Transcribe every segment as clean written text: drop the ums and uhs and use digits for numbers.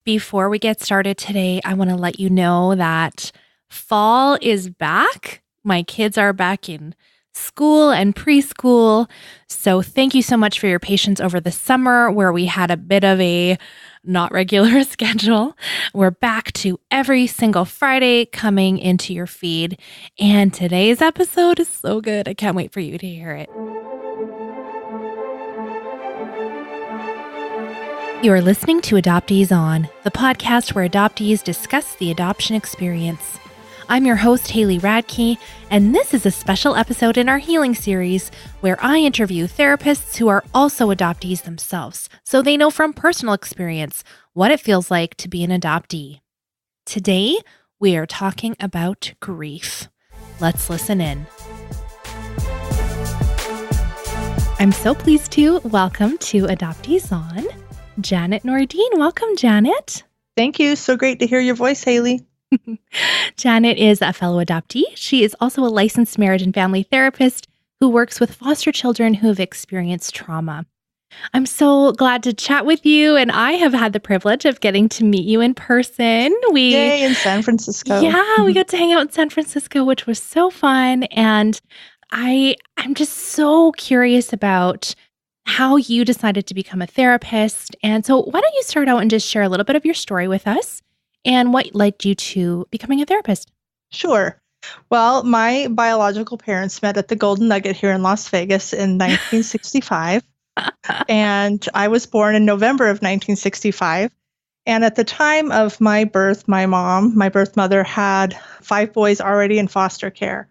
Before we get started today, I want to let you know that fall is back. My kids are back in school and preschool. So thank you so much for your patience over the summer where we had a bit of a not regular schedule. We're back to every single Friday coming into your feed. And today's episode is so good. I can't wait for you to hear it. You are listening to Adoptees On, the podcast where adoptees discuss the adoption experience. I'm your host, Haley Radke, and this is a special episode in our healing series where I interview therapists who are also adoptees themselves, so they know from personal experience what it feels like to be an adoptee. Today, we are talking about grief. Let's listen in. I'm so pleased to welcome to Adoptees On, Janet Nordine. Welcome, Janet. Thank you. So great to hear your voice, Haley. Janet is a fellow adoptee. She is also a licensed marriage and family therapist who works with foster children who have experienced trauma. I'm so glad to chat with you, and I have had the privilege of getting to meet you in person. Yay, in San Francisco. Yeah, we got to hang out in San Francisco, which was so fun. And I'm just so curious about how you decided to become a therapist. And so why don't you start out and just share a little bit of your story with us and what led you to becoming a therapist? Sure. Well, my biological parents met at the Golden Nugget here in Las Vegas in 1965. And I was born in November of 1965. And at the time of my birth, my birth mother, had 5 boys already in foster care.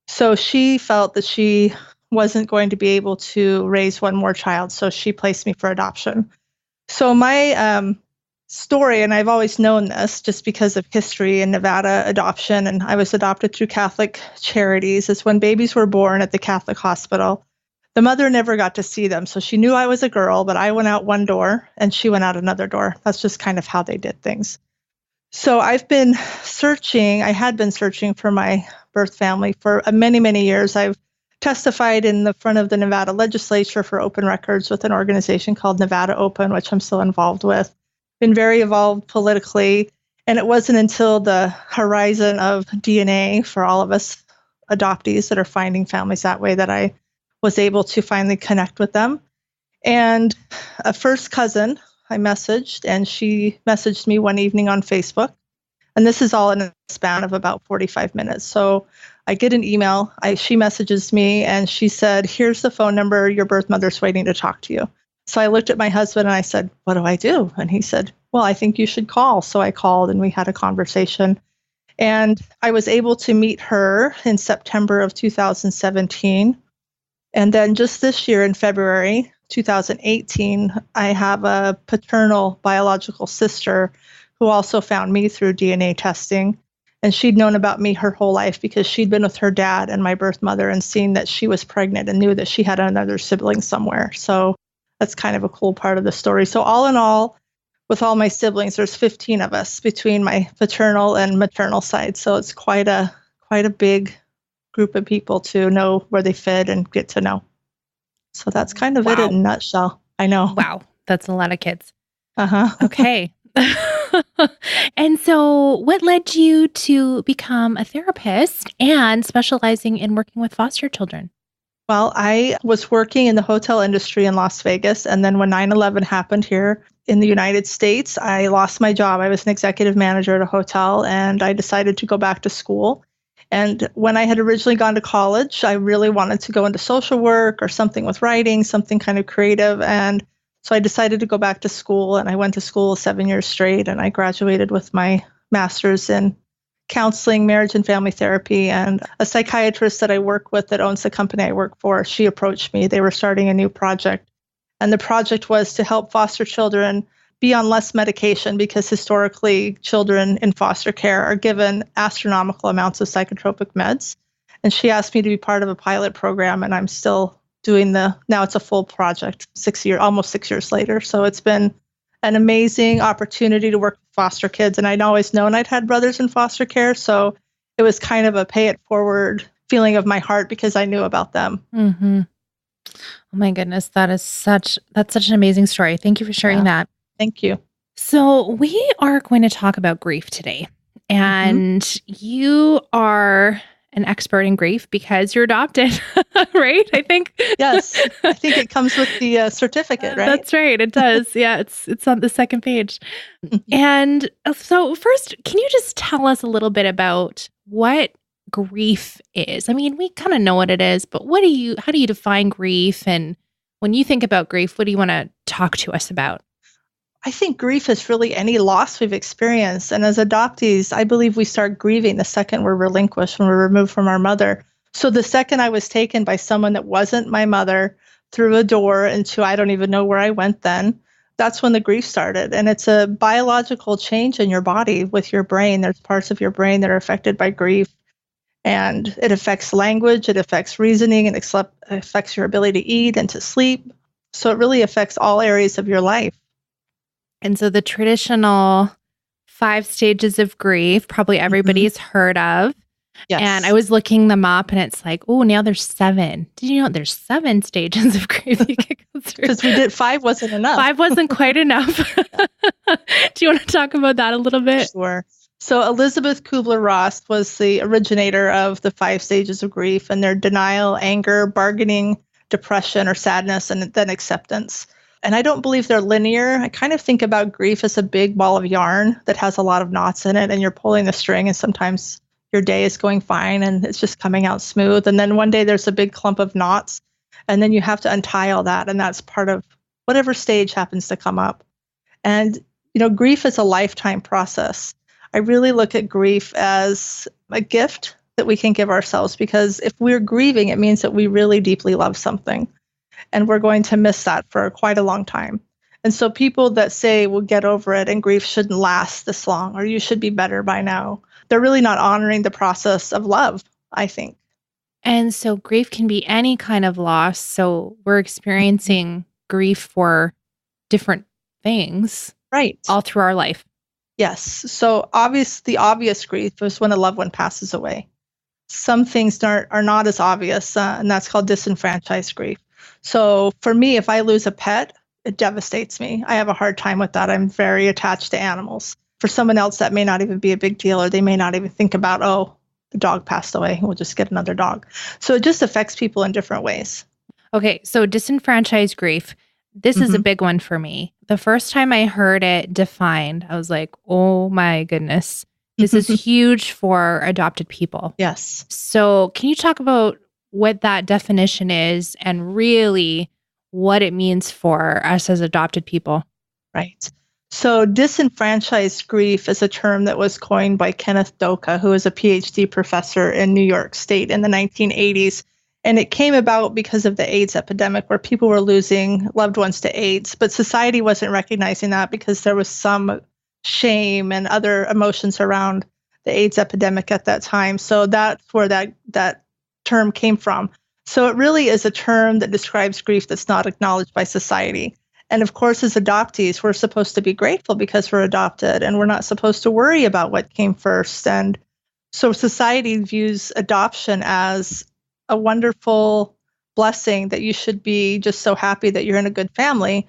So she felt that she wasn't going to be able to raise one more child, so she placed me for adoption. So my story, and I've always known this just because of history in Nevada adoption, and I was adopted through Catholic Charities, is when babies were born at the Catholic hospital, the mother never got to see them. So she knew I was a girl, but I went out one door and she went out another door. That's just kind of how they did things. So I had been searching for my birth family for many, many years. I've testified in the front of the Nevada legislature for open records with an organization called Nevada Open, which I'm still involved with. Been very involved politically. And it wasn't until the horizon of DNA for all of us adoptees that are finding families that way that I was able to finally connect with them. And a first cousin I messaged, and she messaged me one evening on Facebook. And this is all in a span of about 45 minutes. So I get an email. She messages me and she said, "Here's the phone number. Your birth mother's waiting to talk to you." So I looked at my husband and I said, "What do I do?" And he said, "Well, I think you should call." So I called and we had a conversation. And I was able to meet her in September of 2017. And then just this year in February 2018, I have a paternal biological sister who also found me through DNA testing. And she'd known about me her whole life because she'd been with her dad and my birth mother and seen that she was pregnant and knew that she had another sibling somewhere. So that's kind of a cool part of the story. So all in all, with all my siblings, there's 15 of us between my paternal and maternal side. So it's quite a big group of people to know where they fit and get to know. So that's kind of it in a nutshell. I know. Wow. That's a lot of kids. Uh-huh. Okay. And so what led you to become a therapist and specializing in working with foster children? Well, I was working in the hotel industry in Las Vegas. And then when 9/11 happened here in the United States, I lost my job. I was an executive manager at a hotel and I decided to go back to school. And when I had originally gone to college, I really wanted to go into social work or something with writing, something kind of creative. And so I decided to go back to school, and I went to school 7 years straight, and I graduated with my master's in counseling, marriage and family therapy. And a psychiatrist that I work with that owns the company I work for, she approached me. They were starting a new project. And the project was to help foster children be on less medication because historically children in foster care are given astronomical amounts of psychotropic meds. And she asked me to be part of a pilot program, and I'm still doing now it's a full project, almost 6 years later. So it's been an amazing opportunity to work with foster kids. And I'd always known I'd had brothers in foster care. So it was kind of a pay it forward feeling of my heart because I knew about them. Mm-hmm. Oh my goodness. That's such an amazing story. Thank you for sharing that. Thank you. So, we are going to talk about grief today. Hmm. And you are an expert in grief because you're adopted, right? I think. Yes, I think it comes with the certificate, right? That's right. It does. Yeah, it's on the second page. Mhm. And so, first, can you just tell us a little bit about what grief is? I mean, we kind of know what it is, but how do you define grief? And when you think about grief, what do you want to talk to us about? I think grief is really any loss we've experienced. And as adoptees, I believe we start grieving the second we're relinquished, when we're removed from our mother. So the second I was taken by someone that wasn't my mother through a door into I don't even know where I went then, that's when the grief started. And it's a biological change in your body with your brain. There's parts of your brain that are affected by grief. And it affects language, it affects reasoning, and affects your ability to eat and to sleep. So it really affects all areas of your life. And so the traditional 5 stages of grief, probably Mhm. everybody's heard of. And I Yes. was looking them up and it's like, oh, now there's 7. Did you know there's 7 stages of grief you could go through? Because we did 5 wasn't enough. 5 wasn't quite enough. Yeah, Do you want to talk about that a little bit? sure. So Elizabeth Kubler-Ross was the originator of the 5 stages of grief, and they're denial, anger, bargaining, depression or sadness, and then acceptance. And I don't believe they're linear. I kind of think about grief as a big ball of yarn that has a lot of knots in it, and you're pulling the string, and sometimes your day is going fine and it's just coming out smooth. And then one day there's a big clump of knots, and then you have to untie all that. And that's part of whatever stage happens to come up. And, grief is a lifetime process. I really look at grief as a gift that we can give ourselves, because if we're grieving, it means that we really deeply love something, and we're going to miss that for quite a long time. And so people that say, well, get over it and grief shouldn't last this long, or you should be better by now, they're really not honoring the process of love, I think. And so grief can be any kind of loss. So we're Mhm. experiencing grief for different things Right. all through our life. Yes. So the obvious grief is when a loved one passes away. Some things are not as obvious, and that's called disenfranchised grief. So for me, if I lose a pet, it devastates me. I have a hard time with that. I'm very attached to animals. For someone else, that may not even be a big deal, or they may not even think about, oh, the dog passed away, we'll just get another dog. So it just affects people in different ways. Okay, so disenfranchised grief. This is a Hmm. big one for me. The first time I heard it defined, I was like, oh my goodness, this is huge for adopted people. Yes. So, can you talk about what that definition is and really what it means for us as adopted people? Right. So disenfranchised grief is a term that was coined by Kenneth Doka, who is a PhD professor in New York State in the 1980s. And it came about because of the AIDS epidemic, where people were losing loved ones to AIDS, but society wasn't recognizing that because there was some shame and other emotions around the AIDS epidemic at that time. So that's where that term came from. So it really is a term that describes grief that's not acknowledged by society. And of course, as adoptees, we're supposed to be grateful because we're adopted, and we're not supposed to worry about what came first. And so society views adoption as a wonderful blessing that you should be just so happy that you're in a good family.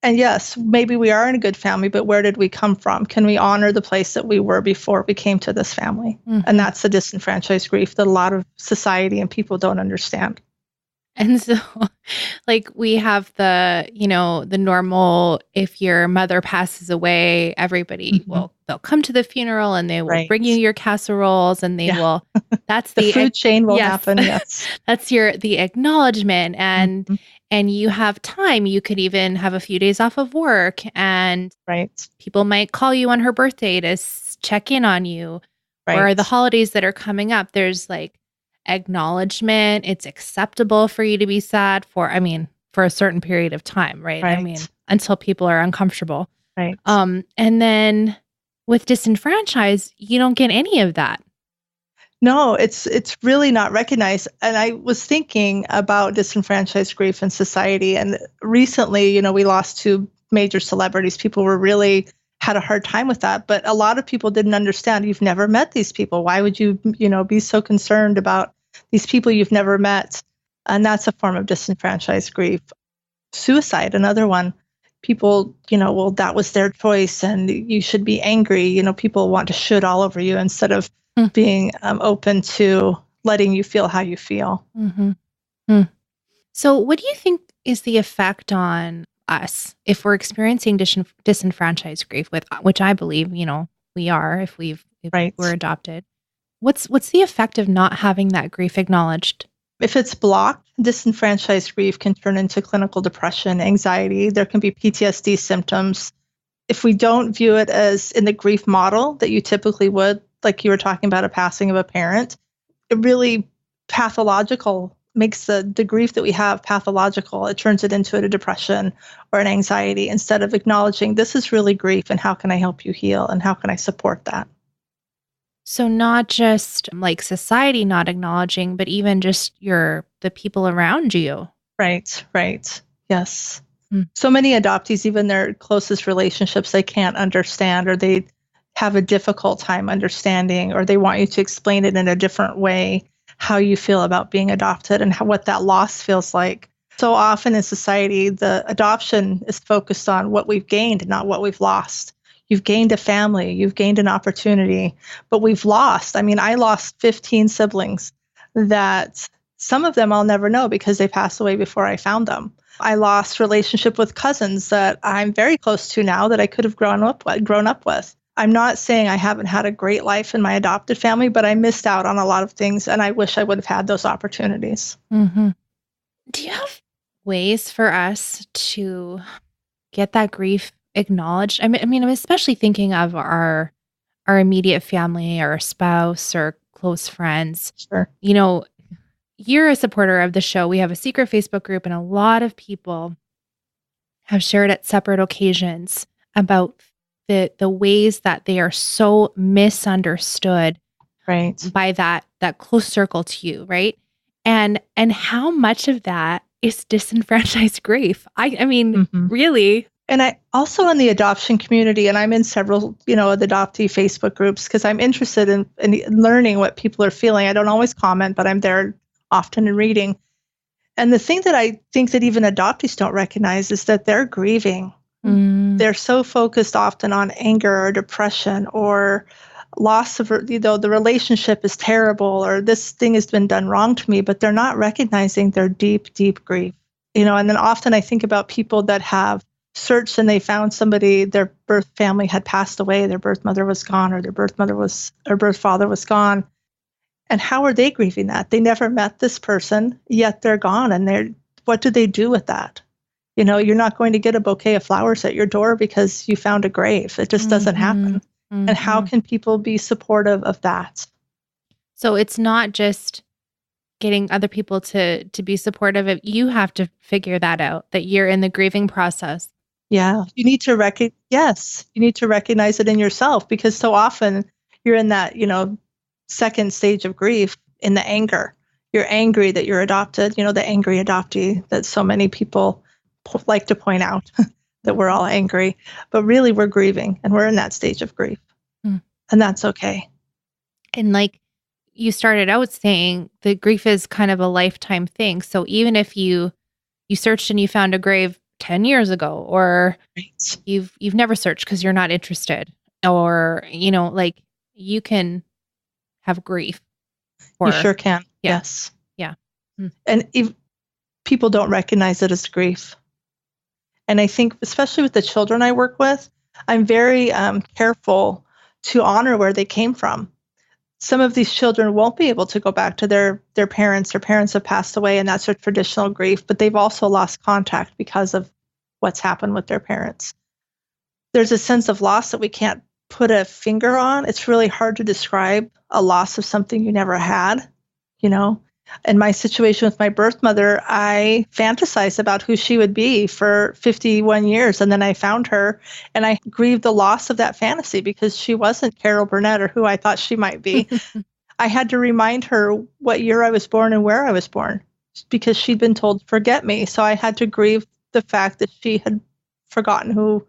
And yes, maybe we are in a good family, but where did we come from? Can we honor the place that we were before we came to this family? And Mhm. that's the disenfranchised grief that a lot of society and people don't understand. And so, like, we have the normal, if your mother passes away, everybody Hmm. will, they'll come to the funeral and they will bring you Right. your casseroles and they Yeah. will, that's The the, food chain will yes, happen. Yes. that's the acknowledgement. Mhm. And you have time. You could even have a few days off of work and Right. people might call you on her birthday to check in on you or the Right. holidays that are coming up. There's like acknowledgement. It's acceptable for you to be sad for a certain period of time, right? I mean, Right. until people are uncomfortable. Right. And then with disenfranchised, you don't get any of that. No, it's really not recognized. And I was thinking about disenfranchised grief in society. And recently, we lost 2 major celebrities. People were really had a hard time with that. But a lot of people didn't understand. You've never met these people. Why would you, be so concerned about these people you've never met? And that's a form of disenfranchised grief. Suicide, another one. people, well, that was their choice and you should be angry. People want to should all over you instead of being open to letting you feel how you feel. Mm-hmm. Mm. So what do you think is the effect on us if we're experiencing disenfranchised grief, which I believe, we are if Right. we're adopted? What's the effect of not having that grief acknowledged? If it's blocked, disenfranchised grief can turn into clinical depression, anxiety. There can be PTSD symptoms. If we don't view it as in the grief model that you typically would, like you were talking about a passing of a parent, it really pathological makes the grief that we have pathological. It turns it into a depression or an anxiety instead of acknowledging this is really grief and how can I help you heal and how can I support that? So not just like society not acknowledging, but even just the people around you. Right. Yes. So many adoptees, even their closest relationships, they can't understand, or they have a difficult time understanding, or they want you to explain it in a different way, how you feel about being adopted and what that loss feels like. So often in society, the adoption is focused on what we've gained, not what we've lost. You've gained a family, you've gained an opportunity, but we've lost. I mean, I lost 15 siblings that some of them I'll never know because they passed away before I found them. I lost relationship with cousins that I'm very close to now that I could have grown up with. I'm not saying I haven't had a great life in my adopted family, but I missed out on a lot of things, and I wish I would have had those opportunities. Mm-hmm. Do you have ways for us to get that grief acknowledged? I mean, I'm especially thinking of our immediate family, our spouse, or close friends. Sure. You're a supporter of the show. We have a secret Facebook group, and a lot of people have shared at separate occasions about the ways that they are so misunderstood, right, by that close circle to you, right? And how much of that is disenfranchised grief? I mean, really. And I also in the adoption community, and I'm in several, the adoptee Facebook groups because I'm interested in learning what people are feeling. I don't always comment, but I'm there often in reading. And the thing that I think that even adoptees don't recognize is that they're grieving. They're so focused often on anger or depression or loss of, the relationship is terrible or this thing has been done wrong to me, but they're not recognizing their deep, deep grief. And then often I think about people that have searched and they found somebody, their birth family had passed away, their birth mother was gone, or their birth father was gone. And how are they grieving that? They never met this person, yet they're gone. And what do they do with that? You're not going to get a bouquet of flowers at your door because you found a grave. It just doesn't happen. And how can people be supportive of that? So it's not just getting other people to be supportive of. You have to figure that out, that you're in the grieving process. Yeah. You need to recognize it in yourself because so often you're in that, second stage of grief in the anger. You're angry that you're adopted, the angry adoptee that so many people like to point out that we're all angry, but really we're grieving and we're in that stage of grief. And that's okay. And like you started out saying, the grief is kind of a lifetime thing. So even if you searched and you found a grave 10 years ago, or you've never searched because you're not interested, or, like you can have grief. You sure can. Yeah. Yes. Yeah. And if people don't recognize it as grief. And I think, especially with the children I work with, I'm very careful to honor where they came from. Some of these children won't be able to go back to their parents. Their parents have passed away, and that's their traditional grief, but they've also lost contact because of what's happened with their parents. There's a sense of loss that we can't put a finger on. It's really hard to describe a loss of something you never had, In my situation with my birth mother, I fantasized about who she would be for 51 years. And then I found her and I grieved the loss of that fantasy because she wasn't Carol Burnett or who I thought she might be. I had to remind her what year I was born and where I was born because she'd been told, forget me. So I had to grieve the fact that she had forgotten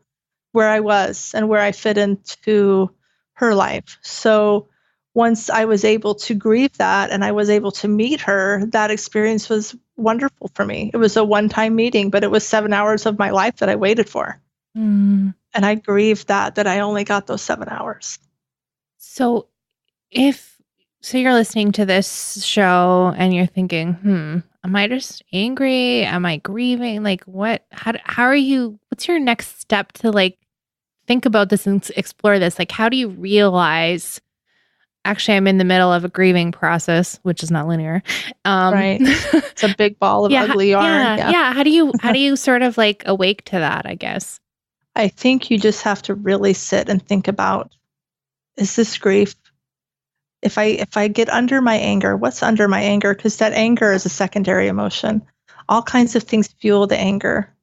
where I was and where I fit into her life. So once I was able to grieve that and I was able to meet her, that experience was wonderful for me. It was a one-time meeting, but it was 7 hours of my life that I waited for. Mm. And I grieved that I only got those 7 hours. So you're listening to this show and you're thinking, am I just angry? Am I grieving? Like how are you, what's your next step to like think about this and explore this? Like, how do you realize actually I'm in the middle of a grieving process, which is not linear? Right. It's a big ball of ugly yarn. Yeah. How do you sort of like awake to that, I guess? I think you just have to really sit and think about, is this grief? If I get under my anger, what's under my anger? Because that anger is a secondary emotion. All kinds of things fuel the anger.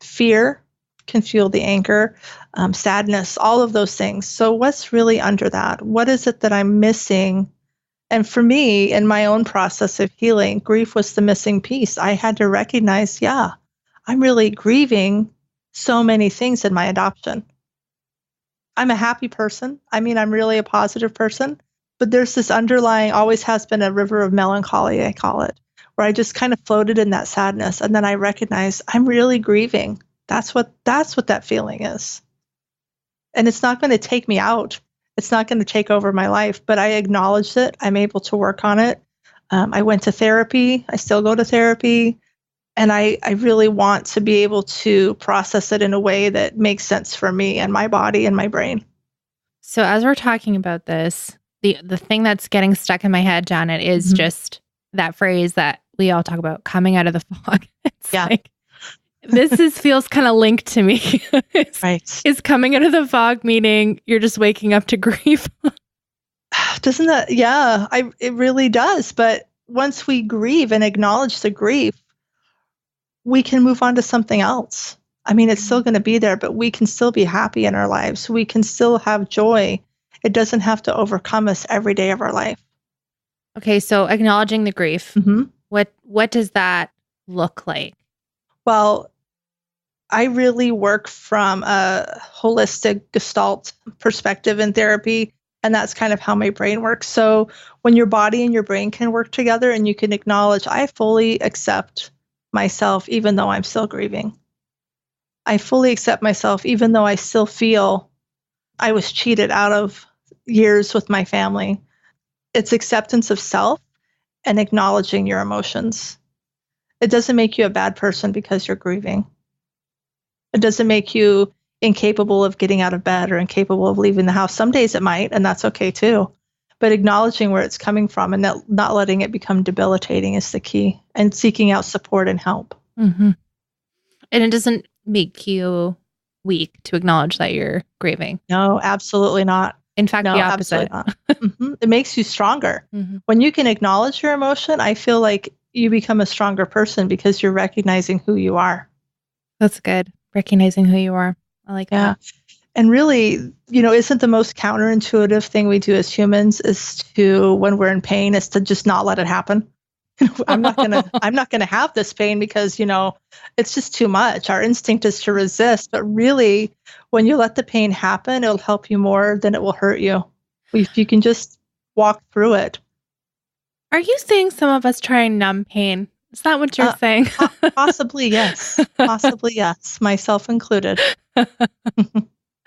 Fear can fuel the anger, sadness, all of those things. So what's really under that? What is it that I'm missing? And for me, in my own process of healing, grief was the missing piece. I had to recognize, I'm really grieving so many things in my adoption. I'm a happy person. I mean, I'm really a positive person, but there's this underlying, always has been a river of melancholy, I call it, where I just kind of floated in that sadness. And then I recognized I'm really grieving. That's what that feeling is. And it's not going to take me out. It's not going to take over my life, but I acknowledged it. I'm able to work on it. I went to therapy. I still go to therapy. And I really want to be able to process it in a way that makes sense for me and my body and my brain. So as we're talking about this, the thing that's getting stuck in my head, Janet, is just that phrase that we all talk about, coming out of the fog. It's like, this feels kind of linked to me. Right. Is coming out of the fog meaning you're just waking up to grief? Doesn't that? Yeah, it really does. But once we grieve and acknowledge the grief, we can move on to something else. I mean, it's still going to be there, but we can still be happy in our lives. We can still have joy. It doesn't have to overcome us every day of our life. Okay, so acknowledging the grief, what does that look like? Well, I really work from a holistic Gestalt perspective in therapy, and that's kind of how my brain works. So when your body and your brain can work together and you can acknowledge, I fully accept myself even though I'm still grieving. I fully accept myself even though I still feel I was cheated out of years with my family. It's acceptance of self and acknowledging your emotions. It doesn't make you a bad person because you're grieving. It doesn't make you incapable of getting out of bed or incapable of leaving the house. Some days it might, and that's okay too. But acknowledging where it's coming from and not letting it become debilitating is the key, and seeking out support and help. Mm-hmm. And it doesn't make you weak to acknowledge that you're grieving. No, absolutely not. In fact, no, the opposite. It makes you stronger. When you can acknowledge your emotion, I feel like you become a stronger person because you're recognizing who you are. That's good. Recognizing who you are. I like that. And really, isn't the most counterintuitive thing we do as humans is to, when we're in pain, is to just not let it happen. I'm not gonna have this pain because, it's just too much. Our instinct is to resist. But really, when you let the pain happen, it'll help you more than it will hurt you. If you can just walk through it. Are you saying some of us try and numb pain? Is that what you're saying? Possibly, yes. Possibly, yes. Myself included.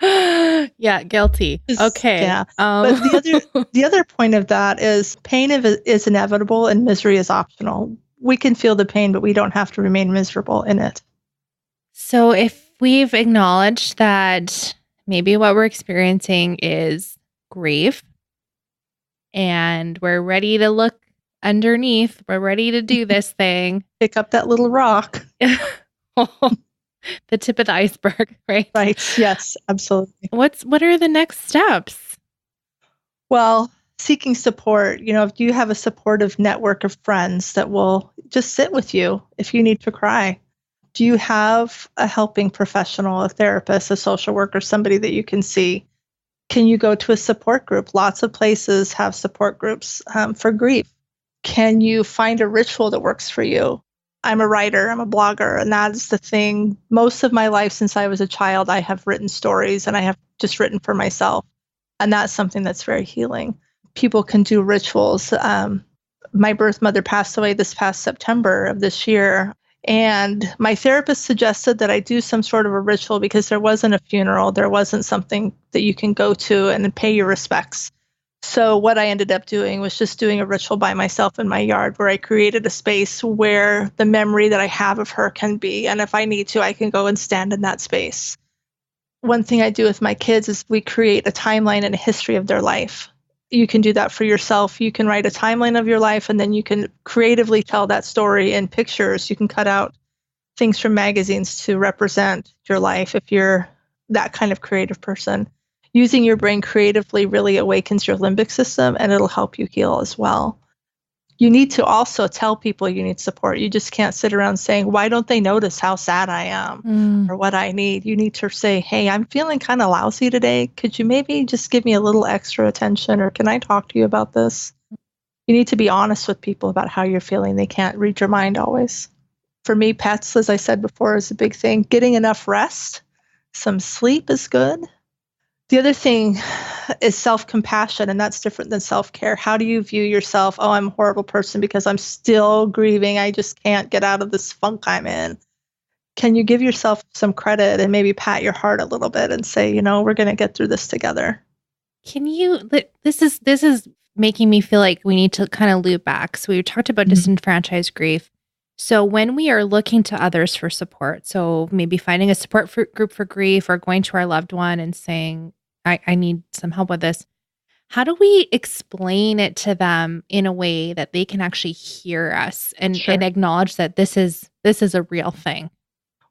Yeah, guilty. Okay. Yeah. But the other point of that is pain is inevitable and misery is optional. We can feel the pain, but we don't have to remain miserable in it. So if we've acknowledged that maybe what we're experiencing is grief and we're ready to look underneath, we're ready to do this thing. Pick up that little rock. The tip of the iceberg, right? Right. Yes, absolutely. What are the next steps? Well, seeking support. If you have a supportive network of friends that will just sit with you if you need to cry. Do you have a helping professional, a therapist, a social worker, somebody that you can see? Can you go to a support group? Lots of places have support groups for grief. Can you find a ritual that works for you? I'm a writer, I'm a blogger, and that's the thing. Most of my life since I was a child, I have written stories and I have just written for myself. And that's something that's very healing. People can do rituals. My birth mother passed away this past September of this year. And my therapist suggested that I do some sort of a ritual because there wasn't a funeral. There wasn't something that you can go to and pay your respects. So what I ended up doing was just doing a ritual by myself in my yard where I created a space where the memory that I have of her can be. And if I need to, I can go and stand in that space. One thing I do with my kids is we create a timeline and a history of their life. You can do that for yourself. You can write a timeline of your life, and then you can creatively tell that story in pictures. You can cut out things from magazines to represent your life if you're that kind of creative person. Using your brain creatively really awakens your limbic system, and it'll help you heal as well. You need to also tell people you need support. You just can't sit around saying, why don't they notice how sad I am or what I need? You need to say, hey, I'm feeling kind of lousy today. Could you maybe just give me a little extra attention, or can I talk to you about this? You need to be honest with people about how you're feeling. They can't read your mind always. For me, pets, as I said before, is a big thing. Getting enough rest, some sleep is good. The other thing is self-compassion, and that's different than self-care. How do you view yourself? Oh, I'm a horrible person because I'm still grieving. I just can't get out of this funk I'm in. Can you give yourself some credit and maybe pat your heart a little bit and say, we're going to get through this together? Can you, this is making me feel like we need to kind of loop back. So we talked about disenfranchised grief. So when we are looking to others for support, so maybe finding a support group for grief or going to our loved one and saying, I need some help with this. How do we explain it to them in a way that they can actually hear us and acknowledge that this is a real thing?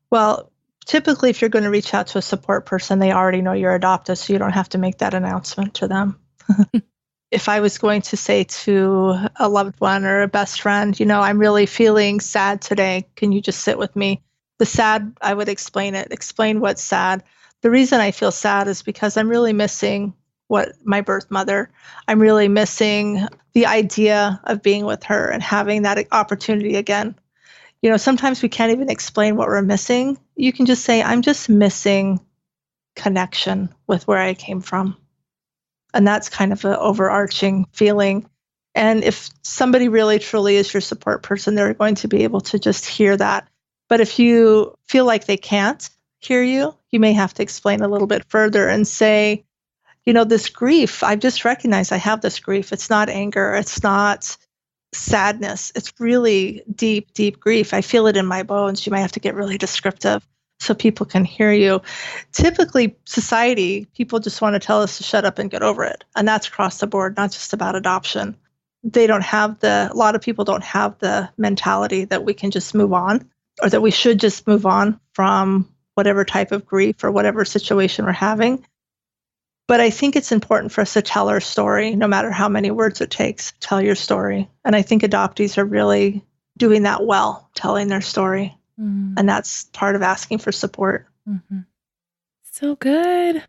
Well, typically, if you're going to reach out to a support person, they already know you're adopted, so you don't have to make that announcement to them. If I was going to say to a loved one or a best friend, I'm really feeling sad today. Can you just sit with me? The sad, I would explain it, explain what's sad. The reason I feel sad is because I'm really missing my birth mother. I'm really missing the idea of being with her and having that opportunity again. Sometimes we can't even explain what we're missing. You can just say, I'm just missing connection with where I came from. And that's kind of an overarching feeling. And if somebody really truly is your support person, they're going to be able to just hear that. But if you feel like they can't hear you, you may have to explain a little bit further and say, this grief, I've just recognized I have this grief. It's not anger. It's not sadness. It's really deep, deep grief. I feel it in my bones. You might have to get really descriptive so people can hear you. Typically, society, people just want to tell us to shut up and get over it. And that's across the board, not just about adoption. A lot of people don't have the mentality that we can just move on, or that we should just move on from whatever type of grief or whatever situation we're having. But I think it's important for us to tell our story, no matter how many words it takes. Tell your story. And I think adoptees are really doing that well, telling their story. And that's part of asking for support. So good.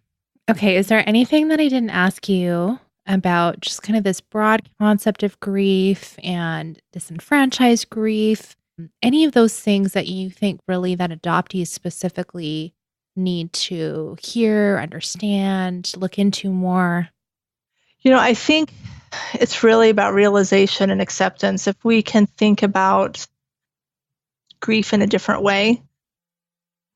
Okay. Is there anything that I didn't ask you about just kind of this broad concept of grief and disenfranchised grief? Any of those things that you think really that adoptees specifically need to hear, understand, look into more? I think it's really about realization and acceptance. If we can think about grief in a different way,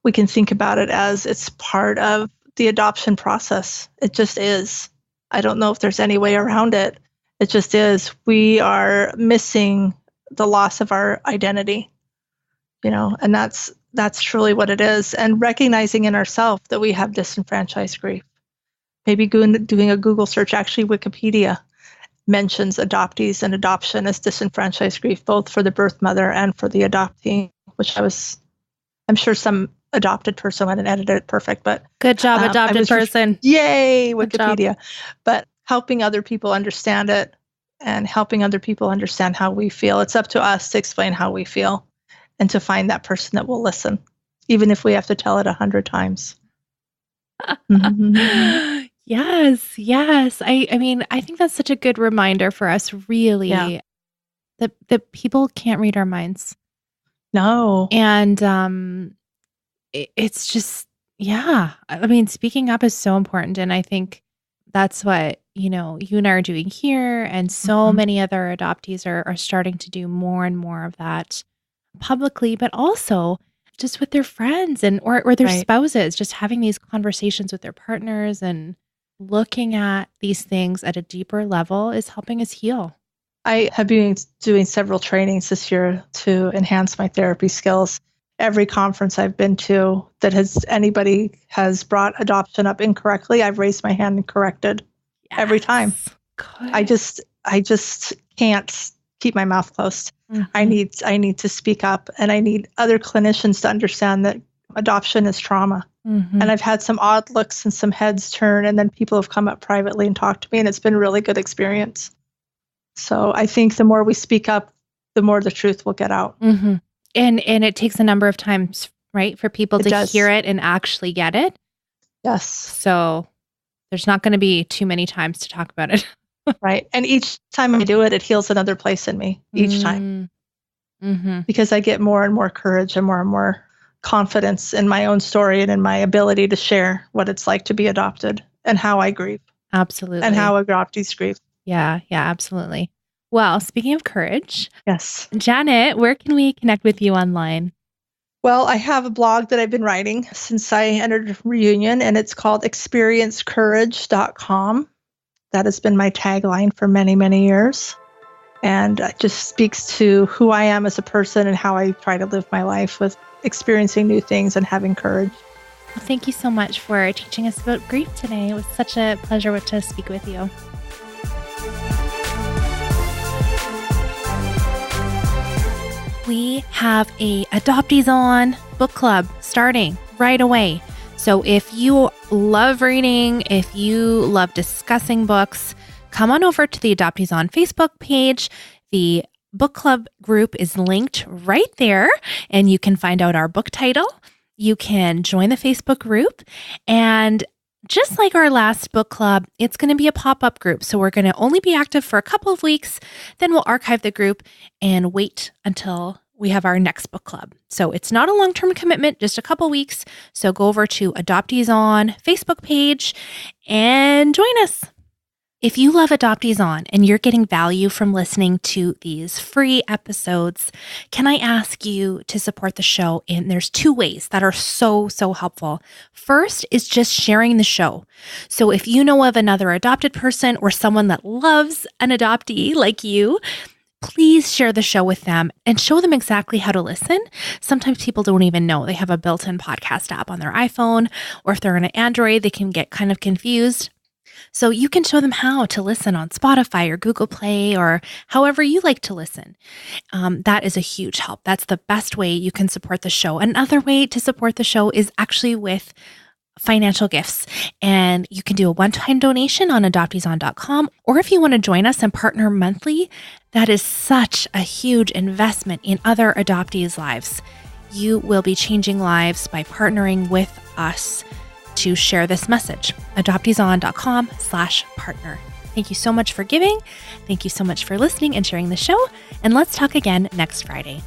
we can think about it as it's part of the adoption process. It just is. I don't know if there's any way around it. It just is. We are missing the loss of our identity, and that's truly what it is. And recognizing in ourselves that we have disenfranchised grief. Maybe doing a Google search. Actually, Wikipedia mentions adoptees and adoption as disenfranchised grief, both for the birth mother and for the adoptee, which I'm sure some adopted person went and edited it perfect, but good job, adopted person. Yay, Wikipedia. But helping other people understand it and helping other people understand how we feel. It's up to us to explain how we feel and to find that person that will listen, even if we have to tell it 100 times. Yes. I mean, I think that's such a good reminder for us, really, that people can't read our minds. No. And it's just, I mean, speaking up is so important. And I think that's what, you and I are doing here. And so many other adoptees are starting to do more and more of that. publicly, but also just with their friends and or their Right. spouses, just having these conversations with their partners and looking at these things at a deeper level is helping us heal. I have been doing several trainings this year to enhance my therapy skills. Every conference I've been to that anybody has brought adoption up incorrectly, I've raised my hand and corrected every time. Yes. Good. I just can't keep my mouth closed. Mhm. I need to speak up, and I need other clinicians to understand that adoption is trauma. Mhm. And I've had some odd looks and some heads turn, and then people have come up privately and talked to me, and it's been a really good experience. So I think the more we speak up, the more the truth will get out. Mhm. And it takes a number of times, right, for people It to does. hear it and actually get it. Yes, So there's not going to be too many times to talk about it. right. And each time I do it, it heals another place in me each time, Mm-hmm. because I get more and more courage and more confidence in my own story and in my ability to share what it's like to be adopted and how I grieve Absolutely. and how adoptees grieve. Yeah, absolutely. Well, speaking of courage, Yes. Janet, where can we connect with you online? Well, I have a blog that I've been writing since I entered Reunion, and it's called experiencecourage.com. That has been my tagline for many, many years. And it just speaks to who I am as a person and how I try to live my life with experiencing new things and having courage. Well, thank you so much for teaching us about grief today. It was such a pleasure to speak with you. We have a Adoptees On book club starting right away. So if you love reading, if you love discussing books, come on over to the Adoptees On Facebook page. The book club group is linked right there, and you can find out our book title. You can join the Facebook group, and just like our last book club, it's going to be a pop-up group. So we're going to only be active for a couple of weeks. Then we'll archive the group and wait until we have our next book club. So it's not a long-term commitment, just a couple weeks. So go over to Adoptees On Facebook page and join us. If you love Adoptees On and you're getting value from listening to these free episodes, can I ask you to support the show? And there's two ways that are so helpful. First is just sharing the show. So if you know of another adopted person or someone that loves an adoptee like you, please share the show with them and show them exactly how to listen. Sometimes people don't even know they have a built-in podcast app on their iPhone, or if they're on an Android, they can get kind of confused. So you can show them how to listen on Spotify or Google Play or however you like to listen. That is a huge help. That's the best way you can support the show. Another way to support the show is actually with financial gifts. And you can do a one-time donation on adopteeson.com. Or if you want to join us and partner monthly, that is such a huge investment in other adoptees' lives. You will be changing lives by partnering with us to share this message. adopteeson.com/partner. Thank you so much for giving. Thank you so much for listening and sharing the show. And let's talk again next Friday.